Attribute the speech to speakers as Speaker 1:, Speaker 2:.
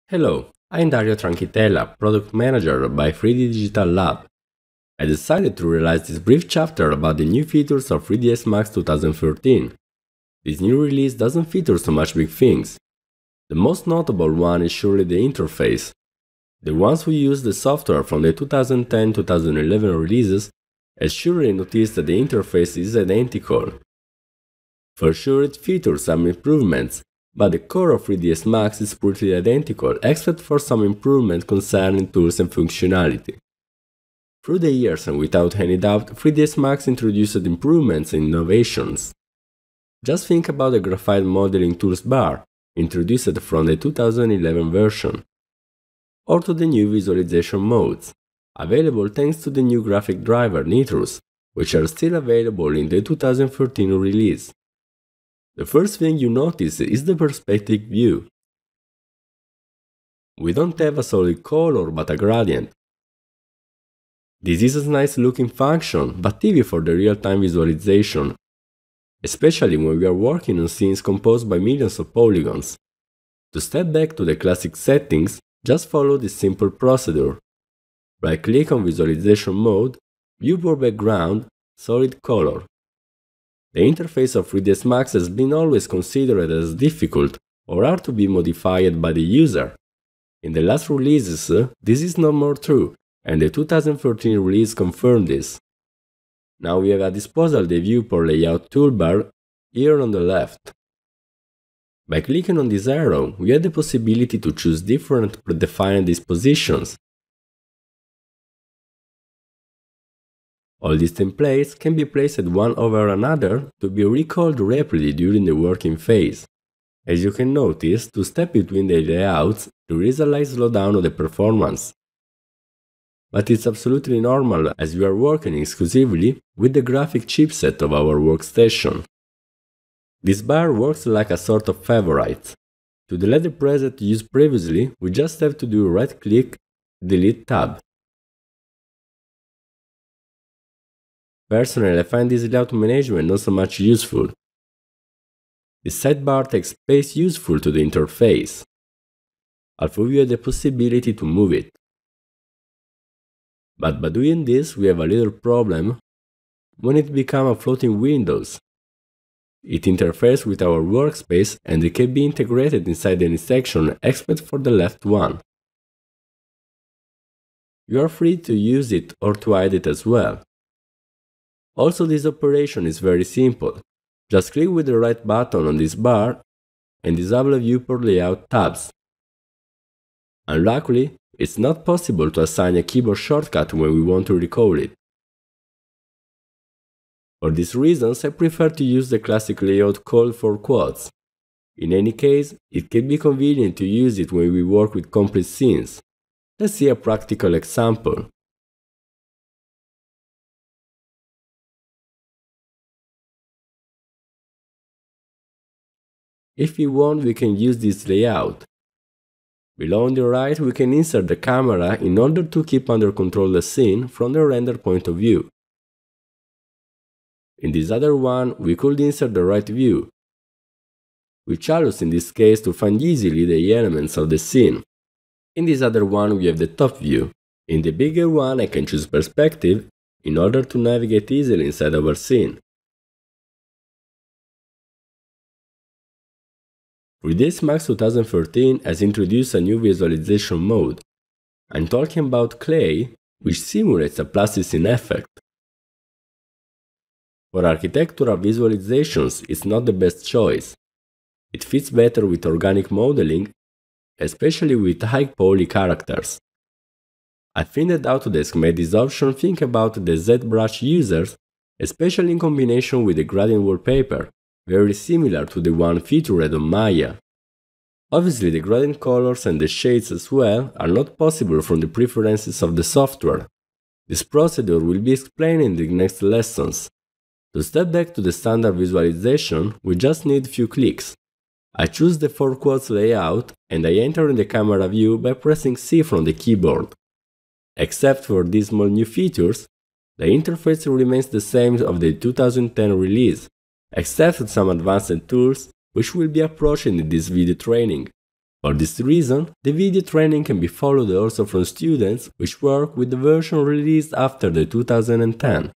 Speaker 1: Hello, I'm Dario Tranchitella, Product Manager by 3D Digital Lab. I decided to realize this brief chapter about the new features of 3ds Max 2013. This new release doesn't feature so much big things. The most notable one is surely the interface. The ones who use the software from the 2010-2011 releases have surely noticed that the interface is identical. For sure it features some improvements, but the core of 3ds Max is pretty identical except for some improvement concerning tools and functionality. Through the years and without any doubt, 3ds Max introduced improvements and innovations. Just think about the graphite modeling tools bar, introduced from the 2011 version, or to the new visualization modes, available thanks to the new graphic driver Nitrous, which are still available in the 2013 release. The first thing you notice is the perspective view. We don't have a solid color but a gradient. This is a nice looking function, but easy for the real-time visualization, especially when we are working on scenes composed by millions of polygons. To step back to the classic settings, just follow this simple procedure. Right-click on Visualization Mode, Viewport Background, Solid Color. The interface of 3ds Max has been always considered as difficult or hard to be modified by the user. In the last releases, this is no more true, and the 2013 release confirmed this. Now we have at disposal the Viewport Layout toolbar here on the left. By clicking on this arrow, we have the possibility to choose different predefined dispositions. All these templates can be placed one over another to be recalled rapidly during the working phase. As you can notice, to step between the layouts, there is a slight slowdown of the performance. But it's absolutely normal as we are working exclusively with the graphic chipset of our workstation. This bar works like a sort of favorite. To delete the preset used previously, we just have to do right-click, Delete tab. Personally, I find this layout management not so much useful. The sidebar takes space useful to the interface, although we have the possibility to move it. But by doing this, we have a little problem when it becomes a floating window. It interferes with our workspace and it can be integrated inside any section except for the left one. You are free to use it or to hide it as well. Also, this operation is very simple. Just click with the right button on this bar and disable Viewport Layout tabs. Unluckily, it's not possible to assign a keyboard shortcut when we want to recall it. For these reasons, I prefer to use the classic layout called for quads. In any case, it can be convenient to use it when we work with complete scenes. Let's see a practical example. If we want, we can use this layout. Below on the right, we can insert the camera in order to keep under control the scene from the render point of view. In this other one, we could insert the right view, which allows in this case to find easily the elements of the scene. In this other one, we have the top view. In the bigger one, I can choose perspective in order to navigate easily inside our scene. 3ds Max 2013 has introduced a new visualization mode. I'm talking about Clay, which simulates a plasticine effect. For architectural visualizations, it's not the best choice. It fits better with organic modeling, especially with high poly characters. I think that Autodesk made this option think about the ZBrush users, especially in combination with the gradient wallpaper, very similar to the one featured on Maya. Obviously, the gradient colors and the shades as well are not possible from the preferences of the software. This procedure will be explained in the next lessons. To step back to the standard visualization, we just need few clicks. I choose the 4 quads layout and I enter in the camera view by pressing C from the keyboard. Except for these small new features, the interface remains the same of the 2010 release, except for some advanced tools which will be approached in this video training. For this reason, the video training can be followed also from students which work with the version released after the 2010.